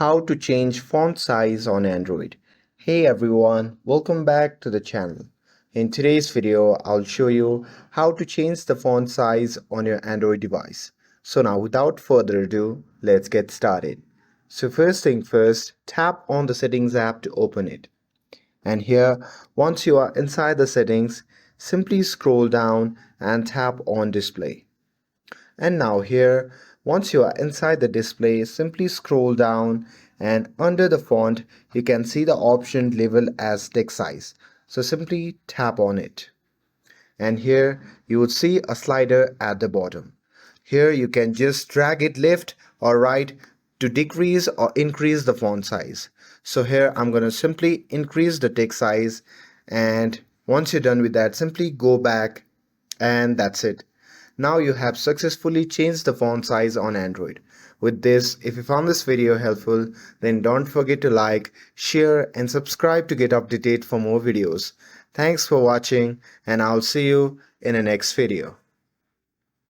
how to change font size on Android. Hey everyone, welcome back to the channel. In today's video, I'll show you how to change the font size on your Android device. So now without further ado, let's get started. So first thing first, tap on the settings app to open it. And here, once you are inside the settings, simply scroll down and tap on display. And now here, once you are inside the display, simply scroll down and under the font, you can see the option labeled as text size. So simply tap on it. And here you would see a slider at the bottom. Here you can just drag it left or right to decrease or increase the font size. So here I'm going to simply increase the text size, and once you're done with that, simply go back and that's it. Now you have successfully changed the font size on Android. With this, if you found this video helpful, then don't forget to like, share and subscribe to get updated for more videos. Thanks for watching and I'll see you in the next video.